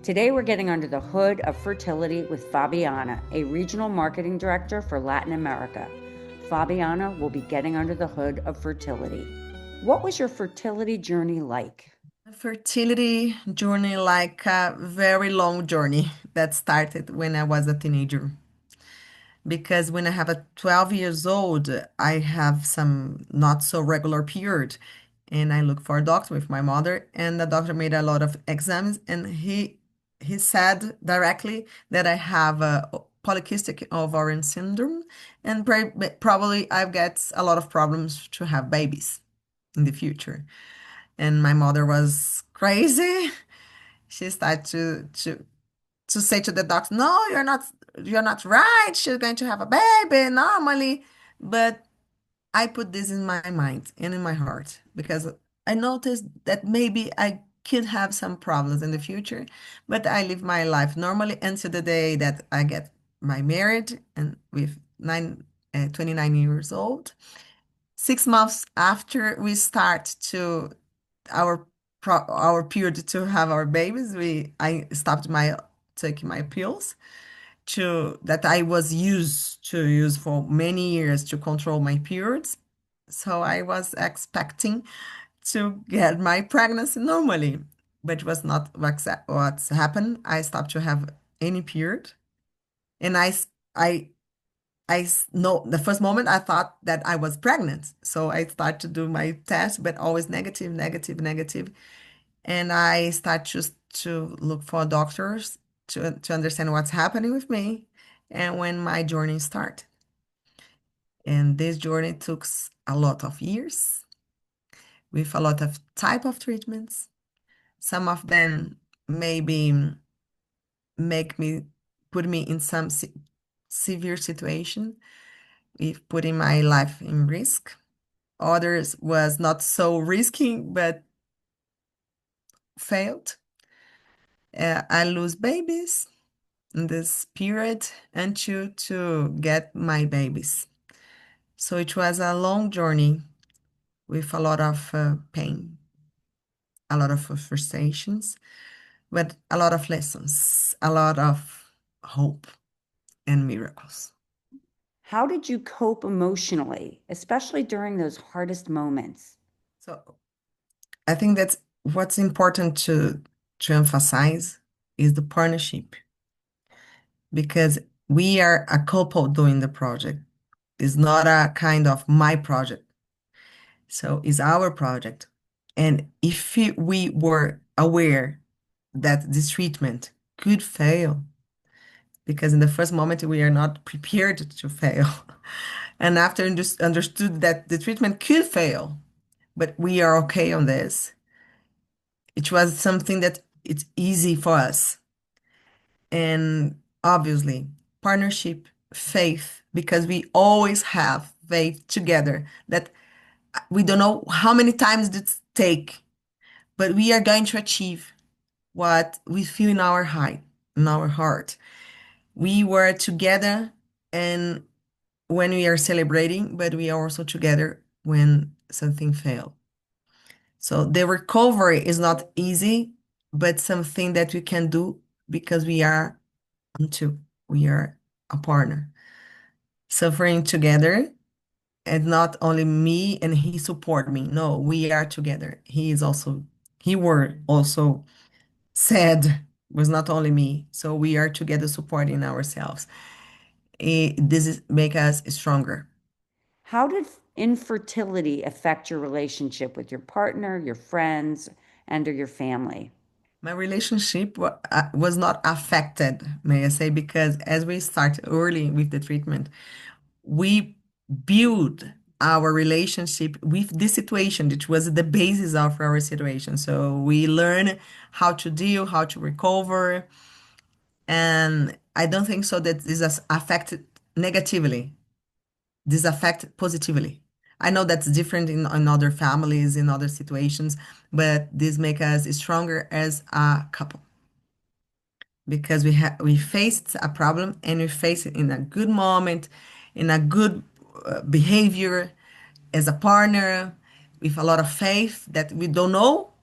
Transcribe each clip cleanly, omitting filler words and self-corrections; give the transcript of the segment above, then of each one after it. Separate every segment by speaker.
Speaker 1: Today, we're getting under the hood of fertility with Fabiana, a regional marketing director for Latin America. Fabiana will be getting under the hood of fertility. What was your fertility journey like?
Speaker 2: Fertility journey like a very long journey that started when I was a teenager. Because when I have a 12 years old, I have some not so regular period. And I look for a doctor with my mother, and the doctor made a lot of exams, and he said directly that I have a polycystic ovarian syndrome, and probably I've got a lot of problems to have babies in the future. And my mother was crazy. She started to say to the doctor, "No, you're not right. She's going to have a baby normally." But I put this in my mind and in my heart because I noticed that maybe I could have some problems in the future, but I live my life normally until the day that I get my married and with 29 years old. 6 months after we start to our our period to have our babies, I stopped my taking my pills to that I was used to use for many years to control my periods. So I was expecting to get my pregnancy normally, but it was not what's happened. I stopped to have any period, and no, the first moment I thought that I was pregnant. So I started to do my test, but always negative, negative, negative. And I start to look for doctors to understand what's happening with me and when my journey started. And this journey took a lot of years with a lot of type of treatments. Some of them maybe make me put me in some severe situation, with putting my life in risk. Others was not so risky, but failed. I lose babies in this period until to get my babies. So it was a long journey with a lot of pain, a lot of frustrations, but a lot of lessons, a lot of hope and miracles.
Speaker 1: How did you cope emotionally, especially during those hardest moments?
Speaker 2: So I think that's what's important to emphasize is the partnership because we are a couple doing the project. It's not a kind of my project. So it's our project. And if we were aware that this treatment could fail, because in the first moment we are not prepared to fail. And after understood that the treatment could fail, but we are okay on this, it was something that it's easy for us. And obviously, partnership, faith, because we always have faith together that we don't know how many times it's take, but we are going to achieve what we feel in our heart. We were together and when we are celebrating, but we are also together when something failed. So the recovery is not easy, but something that we can do because we are on two. We are a partner. Suffering together and not only me and he support me. No, we are together. He were also sad, was not only me. So we are together supporting ourselves. This is make us stronger.
Speaker 1: How did infertility affect your relationship with your partner, your friends, and or your family?
Speaker 2: My relationship was not affected, may I say, because as we start early with the treatment, we build our relationship with this situation, which was the basis of our situation. So we learn how to deal, how to recover, and I don't think so that this has affected negatively. This affect positively. I know that's different in other families, in other situations, but this make us stronger as a couple because we faced a problem and we faced it in a good moment, in a good behavior as a partner, with a lot of faith that we don't know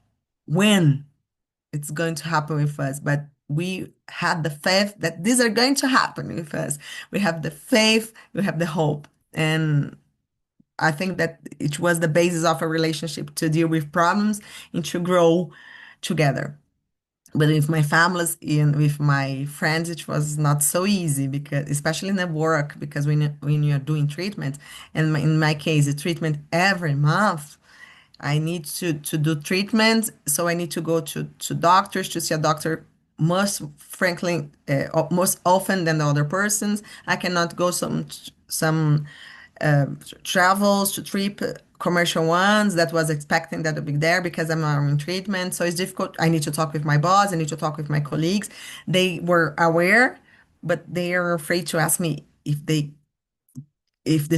Speaker 2: when it's going to happen with us, but we had the faith that these are going to happen with us. We have the faith, we have the hope. And I think that it was the basis of a relationship to deal with problems and to grow together. But with my families and with my friends, it was not so easy because, especially in the work, because when you're doing treatment, and in my case, the treatment every month, I need to do treatment, so I need to go to doctors to see a doctor most frankly most often than the other persons. I cannot go some uh, travels to trip commercial ones that was expecting that to be there because I'm in treatment. So it's difficult. I need to talk with my boss. I need to talk with my colleagues. They were aware, but they are afraid to ask me if the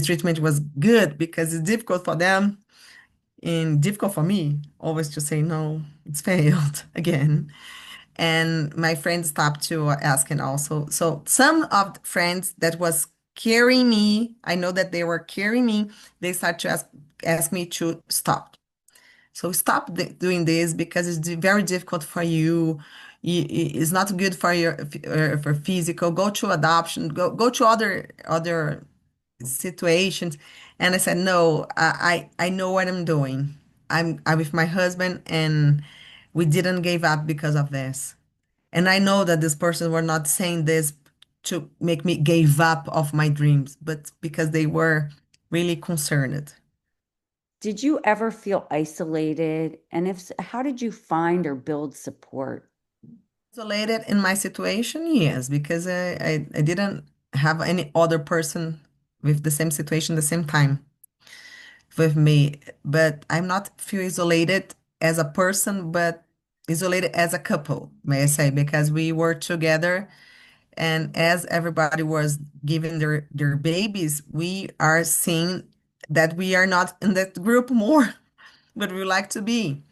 Speaker 2: treatment was good because it's difficult for them and difficult for me always to say no, it's failed again. And my friends stopped to asking also. So some of the friends that was carrying me, I know that they were carrying me, they start to ask me to stop. So stop doing this because it's very difficult for you. It's not good for your for physical. Go to adoption. Go to other situations. And I said, no, I know what I'm doing. I'm with my husband, and we didn't give up because of this. And I know that this person were not saying this to make me give up of my dreams, but because they were really concerned.
Speaker 1: Did you ever feel isolated? And if so, how did you find or build support?
Speaker 2: Isolated in my situation, yes, because I didn't have any other person with the same situation the same time with me. But I'm not feel isolated as a person, but isolated as a couple, may I say, because we were together. And as everybody was giving their babies, we are seeing that we are not in that group more, but we like to be.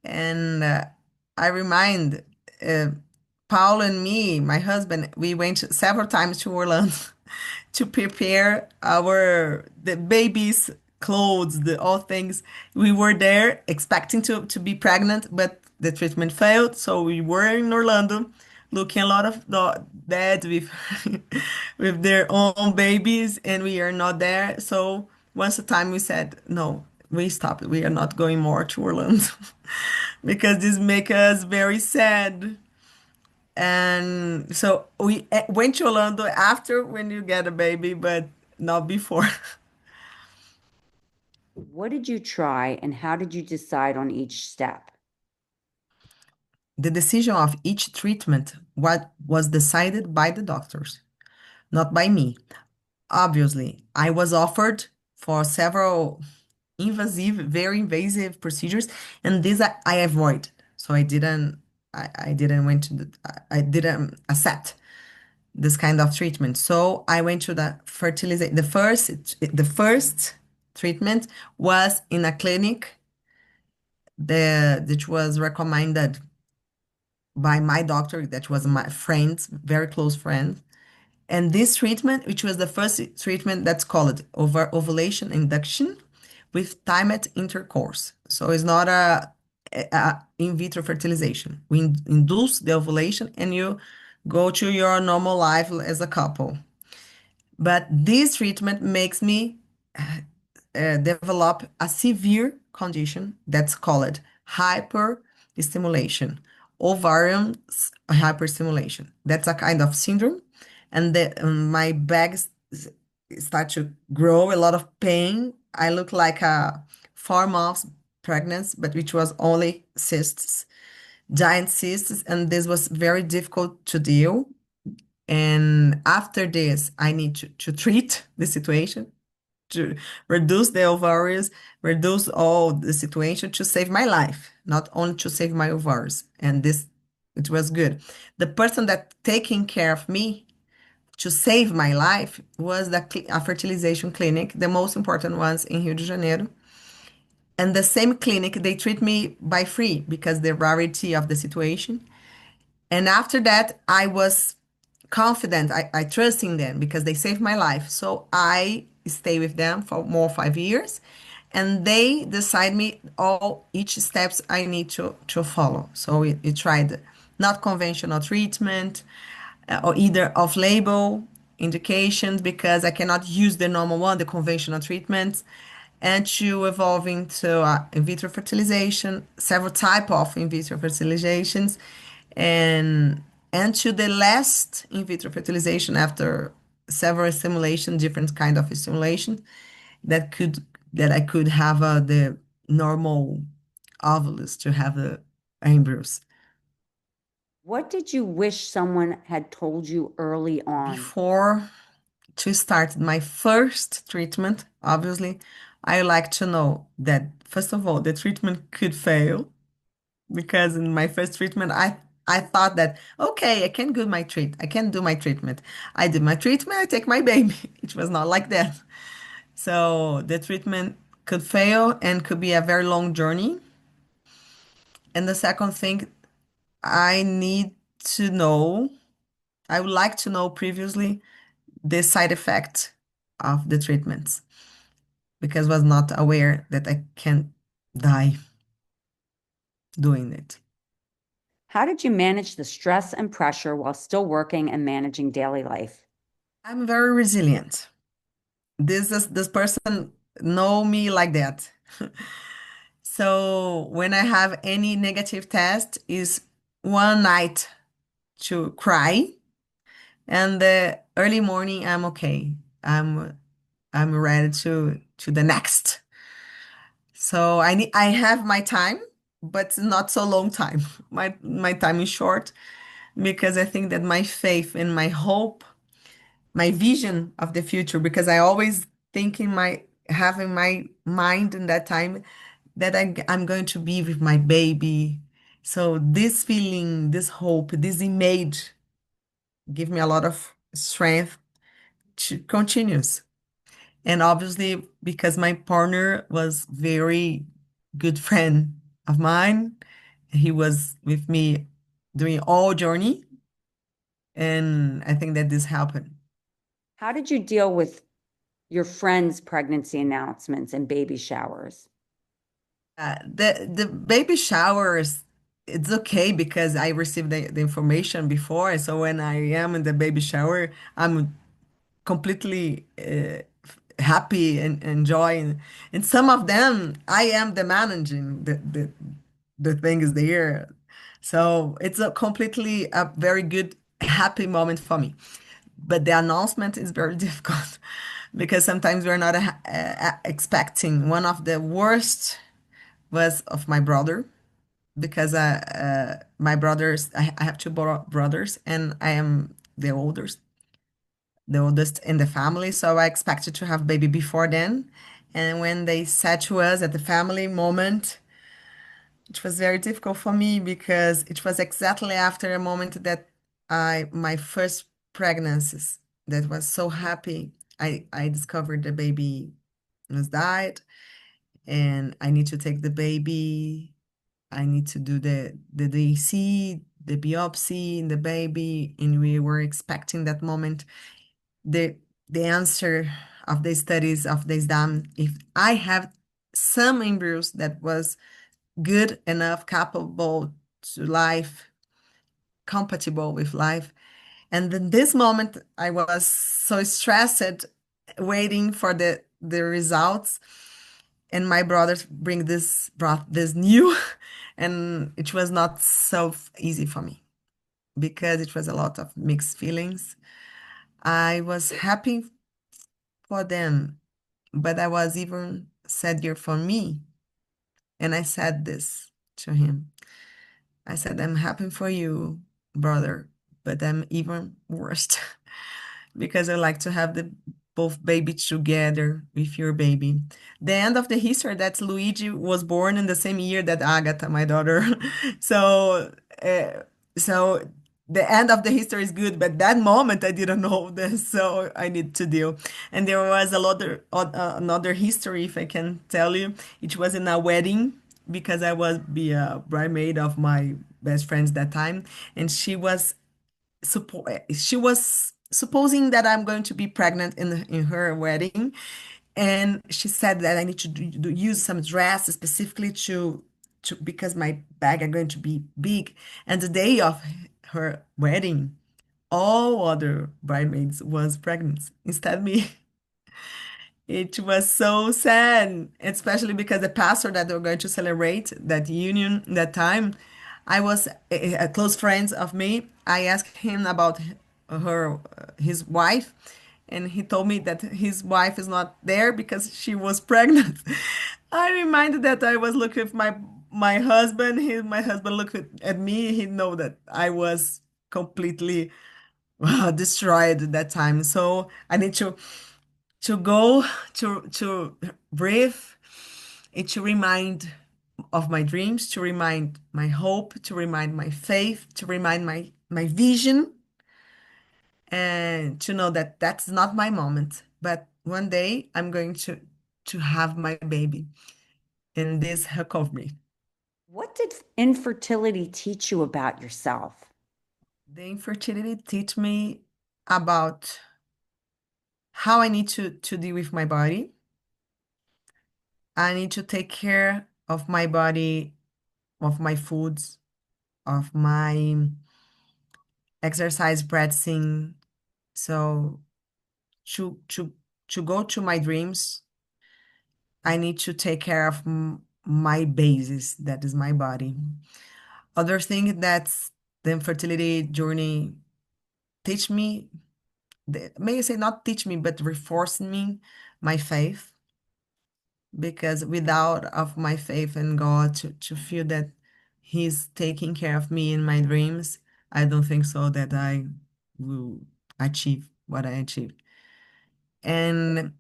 Speaker 2: And I remind uh, Paul and me, my husband, we went several times to Orlando to prepare the baby's clothes, the all things. We were there expecting to be pregnant, but the treatment failed. So we were in Orlando looking a lot of dads with with their own babies, and we are not there. So once a time we said, no, we stopped. We are not going more to Orlando because this make us very sad. And so we went to Orlando after when you get a baby, but not before.
Speaker 1: What did you try and how did you decide on each step?
Speaker 2: The decision of each treatment what was decided by the doctors, not by me. Obviously, I was offered for several very invasive procedures, and these I avoid. So I didn't went to I didn't accept this kind of treatment. So I went to the fertilization. The first treatment was in a clinic that was recommended by my doctor, that was my friend, very close friend. And this treatment, which was the first treatment that's called ovulation induction with timed intercourse. So it's not a in vitro fertilization. We induce the ovulation and you go to your normal life as a couple. But this treatment makes me develop a severe condition that's called hyperstimulation, ovarian hyperstimulation. That's a kind of syndrome, and my start to grow, a lot of pain. I look like a 4 months pregnant, but which was only cysts, giant cysts, and this was very difficult to deal. And after this, I need to treat the situation, to reduce the ovaries, reduce all the situation to save my life, not only to save my ovaries. And this, it was good. The person that taking care of me to save my life was a fertilization clinic, the most important ones in Rio de Janeiro. And the same clinic, they treat me by free because the rarity of the situation. And after that, I was confident. I trust in them because they saved my life. So I stay with them for more 5 years, and they decide me all each steps I need to follow. So we tried not conventional treatment, or either off-label indications because I cannot use the normal one, the conventional treatments, and to evolve into in vitro fertilization, several type of in vitro fertilizations, and to the last in vitro fertilization after several stimulation, different kind of stimulation that could that I could have the normal ovules to have the embryos.
Speaker 1: What did you wish someone had told you early on?
Speaker 2: Before to start my first treatment, obviously, I like to know that first of all, the treatment could fail because in my first treatment, I thought that okay, I can do my treatment. I did my treatment, I take my baby. It was not like that. So the treatment could fail and could be a very long journey. And the second thing, I need to know, I would like to know previously the side effect of the treatments because was not aware that I can die doing it.
Speaker 1: How did you manage the stress and pressure while still working and managing daily life?
Speaker 2: I'm very resilient. This person know me like that. So when I have any negative test is one night to cry and the early morning I'm okay. I'm ready to the next. So I have my time, but not so long time. My time is short because I think that my faith and my hope, my vision of the future, because I always think in my have in my mind in that time that I'm going to be with my baby. So this feeling, this hope, this image give me a lot of strength to continues. And obviously, because my partner was very good friend of mine, he was with me during all journey, and I think that this happened.
Speaker 1: How did you deal with your friends' pregnancy announcements and baby showers?
Speaker 2: The baby showers, it's okay because I received the information before. So when I am in the baby shower, I'm completely happy and enjoying. And some of them, I am the managing the things there. So it's a completely a very good happy moment for me. But the announcement is very difficult because sometimes we're not expecting. One of the worst was of my brother because my brothers, I have two brothers and I am the oldest in the family. So I expected to have baby before then. And when they said to us at the family moment, it was very difficult for me because it was exactly after a moment that my first pregnancies that was so happy. I discovered the baby was died and I need to take the baby. I need to do the DC, the biopsy in the baby, and we were expecting that moment. The the answer of the studies of the exam, if I have some embryos that was good enough, capable to life, compatible with life. And in this moment, I was so stressed, waiting for the results. And my brothers brought this new, and it was not so easy for me because it was a lot of mixed feelings. I was happy for them, but I was even sadder for me. And I said this to him. I said, I'm happy for you, brother, but I'm even worse because I like to have the both babies together with your baby. The end of the history that Luigi was born in the same year that Agatha, my daughter. So, uh, so the end of the history is good, but that moment I didn't know this, so I need to deal. And there was another history, if I can tell you. It was in a wedding because I was be a bridesmaid of my best friends that time, and she was supposing that I'm going to be pregnant in her wedding, and she said that I need to use some dress specifically to because my bag are going to be big. And the day of her wedding, all other bridesmaids was pregnant instead me. It was so sad, especially because the pastor that they were going to celebrate that union that time, I was a close friends of me. I asked him about his wife, and he told me that his wife is not there because she was pregnant. I reminded that I was looking at my husband. My husband looked at me. He know that I was completely destroyed at that time. So I need to go to breathe and to remind of my dreams, to remind my hope, to remind my faith, to remind my vision, and to know that that's not my moment. But one day I'm going to have my baby, and this helped me.
Speaker 1: What did infertility teach you about yourself?
Speaker 2: The infertility teach me about how I need to deal with my body. I need to take care of my body, of my foods, of my exercise practicing. So to to to go to my dreams, I need to take care of my basis, that is my body. Other thing that's the infertility journey teach me, may I say not teach me, but reinforce me my faith. Because without of my faith in God to feel that He's taking care of me in my dreams, I don't think so that I will achieve what I achieved. And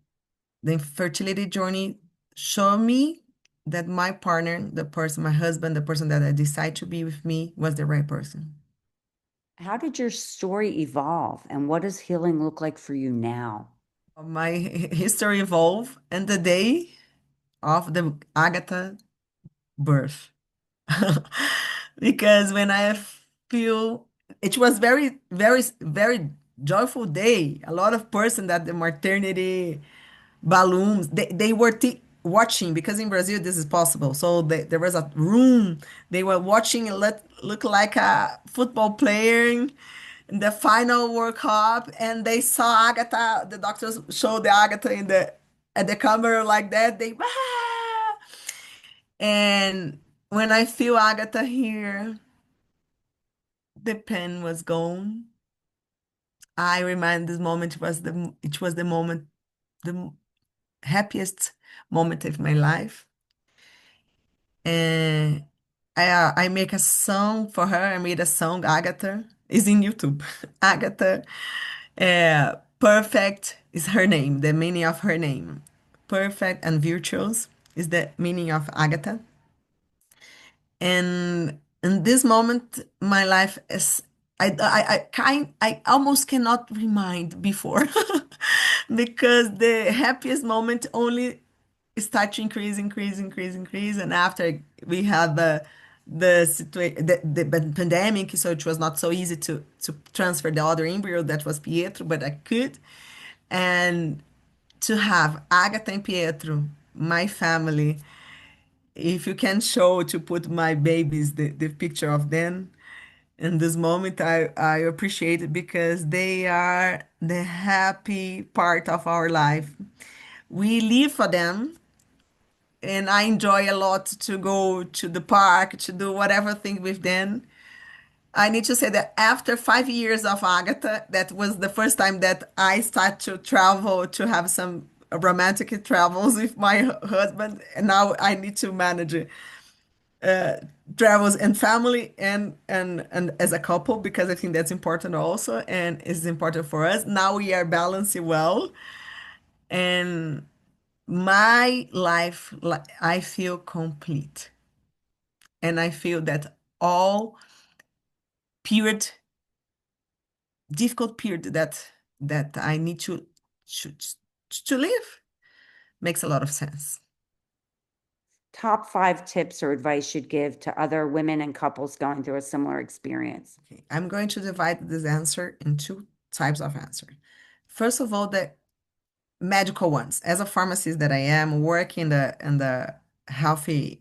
Speaker 2: the fertility journey showed me that my partner, the person, my husband, the person that I decide to be with me was the right person.
Speaker 1: How did your story evolve, and what does healing look like for you now?
Speaker 2: My history evolved and the day of the Agatha birth. Because when I feel it was very, very, very joyful day. A lot of person that the maternity balloons they were watching because in Brazil this is possible. So there was a room they were watching it look like a football player in the final World Cup, and they saw Agatha. The doctors showed the Agatha in the at the camera like that. They and when I feel Agatha here, the pen was gone. I remind this moment it was the moment, the happiest moment of my life. And I make a song for her. I made a song, Agatha. Is in YouTube. Agatha, perfect is her name, the meaning of her name. Perfect and virtuous is the meaning of Agatha. And in this moment, my life is I almost cannot remind before because the happiest moment only start to increase, increase, increase, increase, and after we had the situation, the pandemic, so it was not so easy to transfer the other embryo that was Pietro, but I could, and to have Agatha and Pietro, my family. If you can show to put my babies the picture of them in this moment, I appreciate it because they are the happy part of our life. We live for them, and I enjoy a lot to go to the park to do whatever thing with them. I need to say that after 5 years of Agatha, that was the first time that I start to travel to have some romantic travels with my husband, and now I need to manage travels and family and as a couple because I think that's important also and is important for us. Now we are balancing well, and my life, I feel complete, and I feel that all period, difficult period that I need to to live makes a lot of sense.
Speaker 1: Top 5 tips or advice you'd give to other women and couples going through a similar experience.
Speaker 2: Okay, I'm going to divide this answer in two types of answer. First of all, the medical ones. As a pharmacist that I am, work in the healthy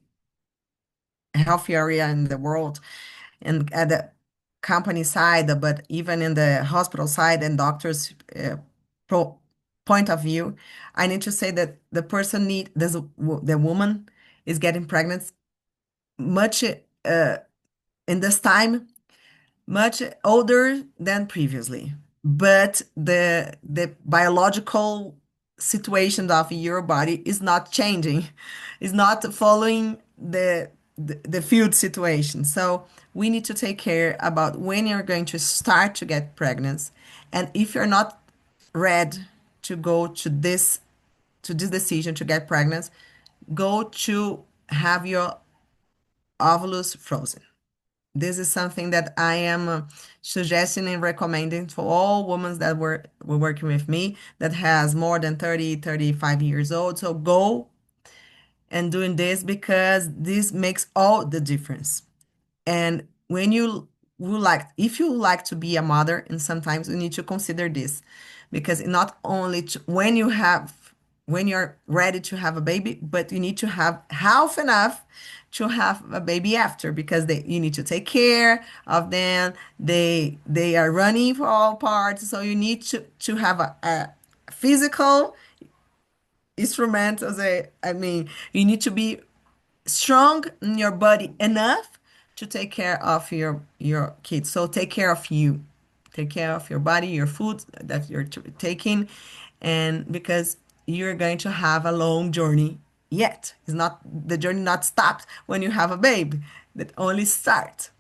Speaker 2: health area in the world and at the company side, but even in the hospital side and doctors' pro point of view, I need to say that the person need the woman is getting pregnant much in this time much older than previously, but the biological situation of your body is not changing, is not following the field situation. So we need to take care about when you're going to start to get pregnant, and if you're not ready to go to this decision to get pregnant, go to have your ovules frozen. This is something that I am suggesting and recommending for all women that were working with me that has more than 30, 35 years old. So go and doing this because this makes all the difference. And when you would like, if you like to be a mother, and sometimes you need to consider this, because not only when you have, when you're ready to have a baby, but you need to have health enough to have a baby after, because you need to take care of them. They are running for all parts, so you need to have a physical instrument. I mean, you need to be strong in your body enough to take care of your kids. So take care of you. Take care of your body, your food that you're taking, and because you're going to have a long journey yet. It's not the journey not stopped when you have a baby. That only start.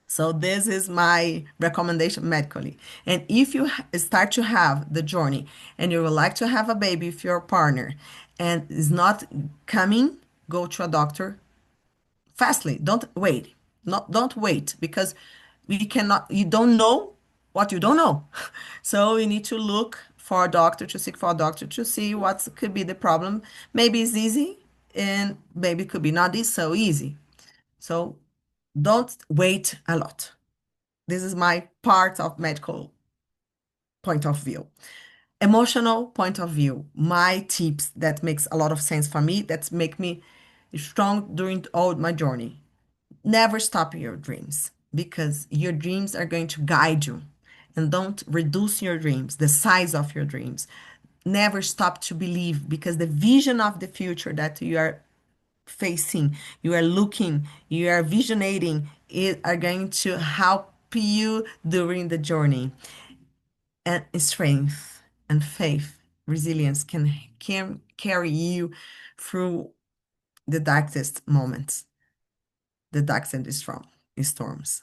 Speaker 2: So this is my recommendation medically. And if you start to have the journey and you would like to have a baby with your partner and is not coming, go to a doctor fastly. Don't wait. Not don't wait because you don't know what you don't know. So you need to look for a doctor to seek for a doctor to see what could be the problem. Maybe it's easy and maybe it could be not so easy. So don't wait a lot. This is my part of medical point of view. Emotional point of view, my tips that makes a lot of sense for me, that make me strong during all my journey. Never stop your dreams because your dreams are going to guide you. And don't reduce your dreams, the size of your dreams. Never stop to believe because the vision of the future that you are facing, you are looking, you are visionating, it are going to help you during the journey. And strength and faith, resilience can carry you through the darkest moments, the darkest storms.